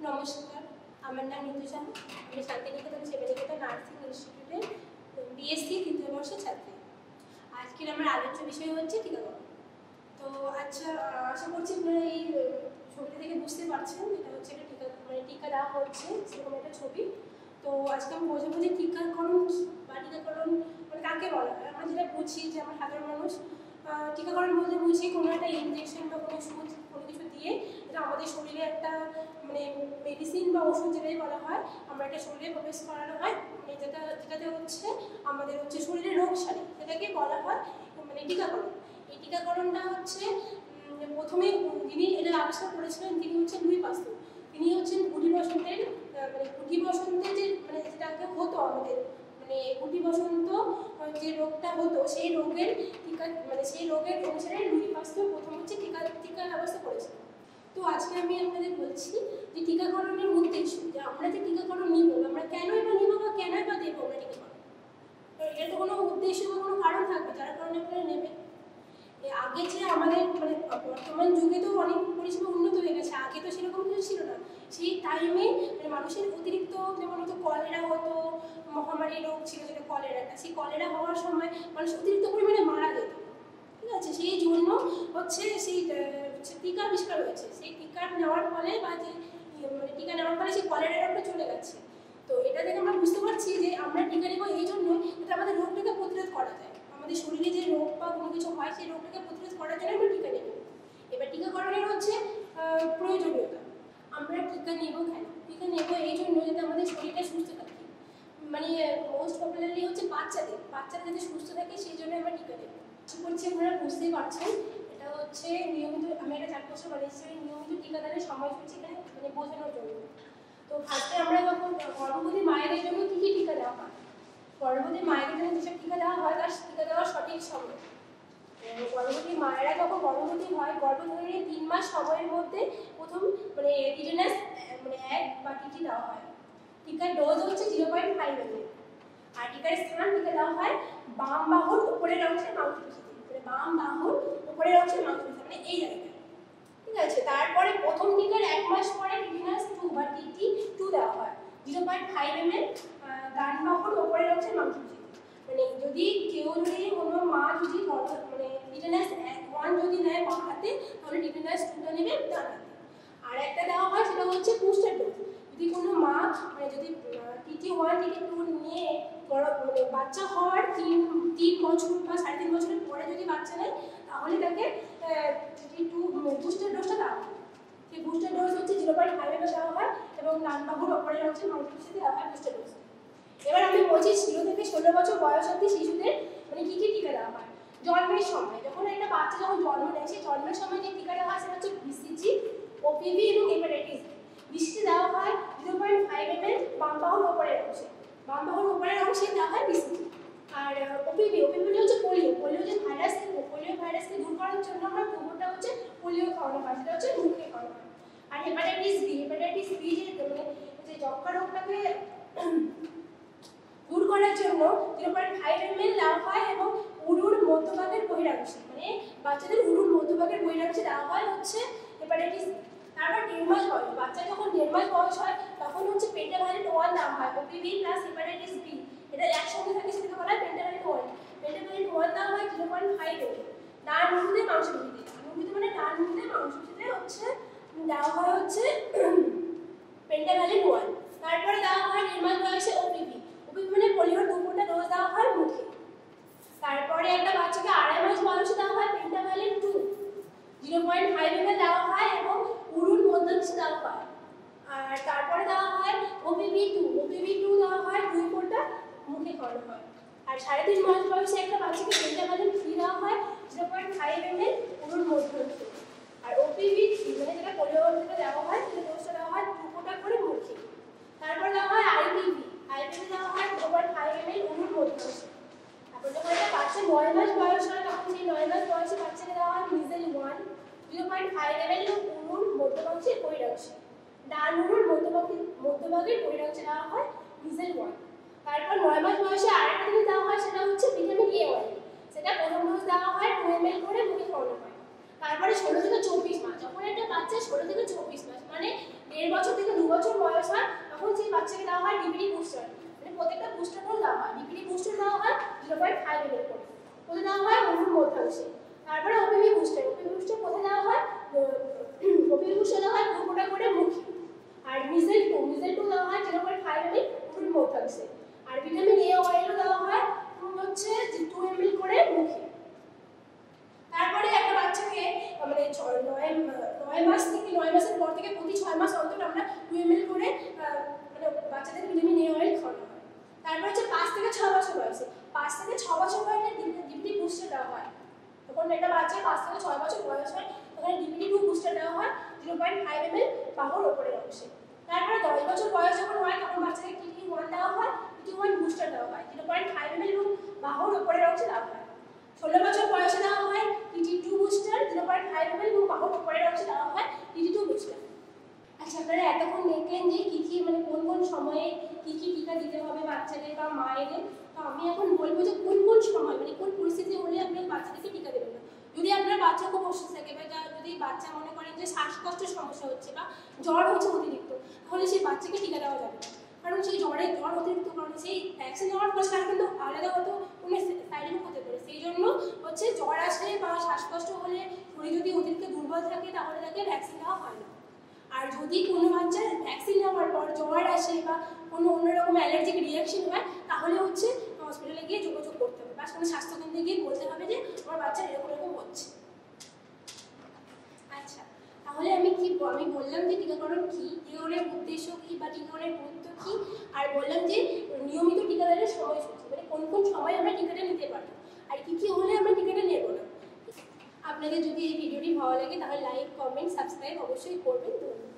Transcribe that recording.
নমস্কার, আমার নাম নীতু সাহা। আমি শান্তিনিকেতন সেবানিকেতন নার্সিং ইনস্টিটিউটের বিএসসি তৃতীয় বর্ষের ছাত্রী। আজকের আমার আলোচ্য বিষয় হচ্ছে টিকাকরণ। তো আচ্ছা, আশা করছি আপনারা এই ছবিটা দেখে বুঝতে পারছেন এটা হচ্ছে একটা টিকা দেওয়া হচ্ছে সেরকম একটা ছবি। তো আজকে আমি বোঝাবো যে টিকাকরণ বা টিকাকরণ মানে কাকে বলা হয়। আমরা যেটা বুঝি যে আমার সাধারণ মানুষ টিকাকরণ বলতে বুঝি কোনো একটা ইনজেকশন বা কোনো ওষুধ কোনো কিছু দিয়ে এটা আমাদের শরীরে একটা মানে মেডিসিন বা ওষুধ যেটাই বলা হয় আমরা একটা শরীরে প্রবেশ করানো হয়, মানে যেটাতে হচ্ছে আমাদের হচ্ছে শরীরে রোগ সারে, সেটাকে বলা হয় মানে টিকাকরণ। এই টিকাকরণটা হচ্ছে প্রথমে যিনি এটা আবিষ্কার করেছিলেন তিনি হচ্ছেন লুই পাস্তুর। তিনি হচ্ছেন গুটি বসন্তের মানে গুটি বসন্তে যে মানে যেটাকে হতো আমাদের মানে গুটি বসন্ত যে রোগটা হতো সেই রোগের টিকা মানে সেই রোগের অনুসারে লুই পাস্তুর প্রথম হচ্ছে টিকা ব্যবস্থা করেছিলেন। তো আজকে আমি আপনাদের বলছি যে টিকাকরণের উদ্দেশ্য, যে আমরা যে টিকাকরণ নিব আমরা কেনই বা নিব বা কেনই বা দেবো আমরা টিকাকরণ। তো এর তো কোনো উদ্দেশ্য বা কোনো কারণ থাকবে যার কারণে আপনারা নেবেন। আগে যে আমাদের মানে বর্তমান যুগে তো অনেক পরিষেবা উন্নত হয়ে গেছে, আগে তো সেরকম কিছু ছিল না। সেই টাইমে মানে মানুষের অতিরিক্ত যেমন হতো কলেরা হতো, মহামারী রোগ ছিল যেটা কলেরাটা, সেই কলেরা হওয়ার সময় মানুষ অতিরিক্ত পরিমাণে মারা যেত। ঠিক আছে, সেই জন্য হচ্ছে সেই টিকা আবিষ্কার হয়েছে। সেই টিকা নেওয়ার ফলে বা যে মানে টিকা নেওয়ার ফলে সেই কলেরা রোগটা চলে গেছে। তো এটা থেকে আমরা বুঝতে পারছি যে আমরা টিকা নেব এই জন্য যাতে আমাদের রোগটাকে প্রতিরোধ করা যায়। আমাদের শরীরে যে রোগ বা কোনো কিছু হয় সেই রোগটাকে প্রতিরোধ করার জন্য আমরা টিকা নেব। এবার টিকাকরণের হচ্ছে প্রয়োজনীয়তা। আমরা টিকা নেব কেন? টিকা নেব এই জন্য যাতে আমাদের শরীরটা সুস্থ থাকে। মানে মোস্ট পপুলারলি হচ্ছে বাচ্চাদের যাতে সুস্থ থাকে সেই জন্য আমরা টিকা নেব। আশা করছি আপনারা বুঝতেই পারছেন। এটা হচ্ছে নিয়মিত, আমি একটা 4 বছর বানিয়েছি নিয়মিত টিকাদানের সময়সূচি এখানে মানে বোঝানোর জন্য। তো ফার্স্টে আমরা যখন গর্ভবতী মায়েদের জন্য কী কী টিকা দেওয়া হয়, গর্ভবতী মায়েদের জন্য যেসব টিকা দেওয়া হয় তার টিকা দেওয়ার সঠিক সময়। গর্ভবতী মায়েরা যখন গর্ভবতী হয় গর্ভধারণের 3 মাস সময়ের মধ্যে প্রথম মানে টিটেনাস মানে 1 বা টিটি দেওয়া হয়। টিকার ডোজ হচ্ছে 0.5 ml। আর টিকার স্থান টিকা দেওয়া হয় বাম বাহুর উপরের অংশে মাংসপেশিতে, মানে বাম বাহুর উপরের অংশে মাংসপেশি মানে এই জায়গায়। ঠিক আছে, তারপরে প্রথম টিকার 1 মাস পরে টিটেনাস 2 বা টিটি 2 দেওয়া হয় 0.5 ml ডান বাহুর উপরের অংশে মাংসপেশিতে। মানে যদি কোনো মা যদি মানে টিটেনাস 1 যদি নেয় বাম হাতে তাহলে টিটেনাস 2টা নেবে ডান হাতে। আর একটা দেওয়া হয় সেটা হচ্ছে বুস্টার ডোজ। যদি কোনো মা মানে যদি টিটি 1 টিটি 2 নিয়ে মানে বাচ্চা হওয়ার 3 বছর বা 3.5 বছরের পরে যদি বাচ্চা নেয় তাহলে তাকে টিটি 2 বুস্টার ডোজটা দেওয়া হয়। সেই বুস্টার ডোজ হচ্ছে 0.5 ml দেওয়া হয় এবং ডান বাহুর উপরের অংশে মাংসপেশিতে দেওয়া হয় বুস্টার ডোজ। এবার আমি বলছি 0 থেকে 16 বছর বয়স অবধি শিশুদের মানে কী কী টিকা দেওয়া হয়। জন্মের সময় যখন একটা বাচ্চা যখন জন্ম নেয় সেই জন্মের সময় যে টিকা দেওয়া হয় সেটা হচ্ছে বিসিজি, ওপিভি এবং হেপাটাইটিস বি। বিসিজি দেওয়া হয় 0.5 ml বাম বাহুর উপরের অংশে, বাম বাহুর উপরের অংশে দেওয়া হয় বিসিজি। আর ওপিভি হচ্ছে পোলিও যে ভাইরাস, পোলিও ভাইরাসকে দূর করার জন্য আমরা গোবরটা হচ্ছে পোলিও খাওয়ানো হয়, সেটা হচ্ছে মুখে খাওয়ানো হয়। আর হেপাটাইটিস বি যে মানে যে যক্ষ্মা রোগটাকে দূর করার জন্য 0.5 ml দেওয়া হয় এবং উরুর মধ্যভাগের বহিরাংশে, মানে বাচ্চাদের উরুর মধ্যভাগের বহিরাংশে দেওয়া হয় হচ্ছে হেপাটাইটিস বি। তারপর 1.5 মাস বয়স, বাচ্চা যখন 1.5 মাস বয়স হয় তখন হচ্ছে পেন্টাভালিন 1 দেওয়া হয়, ওপিভি প্লাস হেপাটাইটিস বি এটা একসঙ্গে থাকে সেটাকে বলা হয় পেন্টাভালিন 1। পেন্টাভালিন 1 দেওয়া হয় 0.5 ml ডান উরুতে মাংসপেশিতে, মানে ডান উরুতে মাংসপেশিতে হচ্ছে দেওয়া হয় হচ্ছে পেন্টাভালিন 1। তারপরে দেওয়া হয় 1.5 মাস বয়সে ওপিভি মানে পোলিওর 2টা ডোজ দেওয়া হয় মুখে। তারপরে একটা বাচ্চাকে 2.5 মাস বয়সে দেওয়া হয় পেন্টাভালিন 2 0.5 ml দেওয়া হয় এবং উরুর মধ্যাংশে দেওয়া হয়। আর তারপরে দেওয়া হয় ওপিভি 2 দেওয়া হয় 2 ফোঁটা মুখে খাওয়ানো হয়। আর 3.5 মাস বয়সে একটা বাচ্চাকে পেন্টাভালিন 3 দেওয়া হয় 0.5 ml উরুর মধ্যাংশে। আর ওপিভি 3 মানে যেটা পোলিও থেকে দেওয়া হয় সেটা ডোজটা দেওয়া হয় 2 ফোঁটা করে মুখে। তারপর দেওয়া হয় আইপিভি দেওয়া হয় 0.5 ml উরুর মধ্যাংশে। তারপর যখন একটা বাচ্চা 9 মাস বয়স হয় তখন সেই 9 মাস বয়সে বাচ্চাকে দেওয়া হয় মিজেল 1 0.5 ml উরুর মধ্যভাগের বহিরাংশে, ডান উরুর মধ্যভাগের বহিরাংশে দেওয়া হয় মিজেল 1। তারপর 9 মাস বয়সে আরেকটা জিনিস দেওয়া হয় সেটা হচ্ছে ভিটামিন এ অয়েল, সেটা প্রথম ডোজ দেওয়া হয় 2 ml করে মুখে খাওয়ানো হয়। তারপরে 16 থেকে 24 মাস, যখন একটা বাচ্চা 16 থেকে 24 মাস মানে 1.5 বছর থেকে 2 বছর বয়স হয় তখন সেই বাচ্চাকে দেওয়া হয় ডিপিটি বুস্টার, মানে প্রত্যেকটা বুস্টার ডোজ দেওয়া হয়। ডিপিটি বুস্টার দেওয়া হয় 0.5 ml করে, ওটা দেওয়া হয় অণুর মধ্যাংশে। তারপরে ওপিভি বুস্টার, ওপিভি বুস্টার কোথায় দেওয়া হয়? ওপিভি বুস্টার দেওয়া হয় 2 ফোঁটা করে মুখে। আর মিজেল 2 দেওয়া হয় 0.5 ml অণুর মধ্যাংশে। আর ভিটামিন এ অয়েলও দেওয়া হয় হচ্ছে 2 ml করে মুখে। তারপরে একটা বাচ্চাকে মানে 9 মাস থেকে 9 মাসের পর থেকে প্রতি 6 মাস অন্তর আমরা 2 ml করে মানে বাচ্চাদের ভিটামিন এ অয়েল খাওয়ানো হয়। তারপর হচ্ছে 5 থেকে 6 বছর বয়সে, 5 থেকে 6 বছর বয়সে ডিপিটি বুস্টার দেওয়া হয়। তখন একটা বাচ্চা 5 থেকে 6 বছর বয়স হয় তখন ডিপিটি 2 বুস্টার দেওয়া হয় 0.5 ml বাহুর উপরের অংশে। তারপরে 10 বছর বয়স যখন হয় তখন বাচ্চাকে টিটি 1 দেওয়া হয়, টিটি 1 বুস্টার দেওয়া হয় 0.5 ml এবং বাহুর উপরের অংশে দেওয়া হয়। 16 বছর বয়সে দেওয়া হয় টিটি 2 বুস্টার 0.5 ml এবং বাহুর উপরের অংশে দেওয়া হয় টিটি 2 বুস্টার। আচ্ছা, আপনারা এতক্ষণ দেখলেন যে কি মানে কোন সময়ে কি টিকা দিতে হবে বাচ্চাদের বা মায়েদের। তো আমি এখন বলবো যে কোন সময় মানে কোন পরিস্থিতি হলে আপনার বাচ্চাদেরকে টিকা দেবেন না। যদি আপনার বাচ্চা খুব অসুস্থ থাকে বা যদি বাচ্চা মনে করেন যে শ্বাসকষ্টের সমস্যা হচ্ছে বা জ্বর হচ্ছে অতিরিক্ত, তাহলে সেই বাচ্চাকে টিকা দেওয়া যাবে না। কারণ সেই জ্বর অতিরিক্ত কারণে সেই ভ্যাকসিন নেওয়ার ফলে তার কিন্তু আলাদা হয়তো কোনো সাইড এফেক্ট হতে পারে। সেই জন্য হচ্ছে জ্বর আসলে বা শ্বাসকষ্ট হলে শরীর যদি অতিরিক্ত দুর্বল থাকে তাহলে তাকে ভ্যাকসিন দেওয়া হয় না। আর যদি কোনো বাচ্চার ভ্যাকসিন নেওয়ার পর জ্বর আসে বা কোনো অন্যরকম অ্যালার্জিক রিয়াকশন হয় তাহলে হচ্ছে হসপিটালে গিয়ে যোগাযোগ করতে হবে বা কোনো স্বাস্থ্যকেন্দ্রে গিয়ে বলতে হবে যে আমার বাচ্চার এরকম হচ্ছে। আচ্ছা, তাহলে আমি বললাম যে টিকাকরণ কি, টিকাকরণের উদ্দেশ্য কি বা টিকাকরণের গুরুত্ব কি, আর বললাম যে নিয়মিত টিকাদানের সময়সূচি মানে কোন সময় আমরা টিকাটা নিতে পারবো আর কি হলে আমরা টিকাটা নেব না। আপনাদের যদি এই ভিডিওটি ভালো লাগে তাহলে লাইক, কমেন্ট, সাবস্ক্রাইব অবশ্যই করবেন। ধন্যবাদ।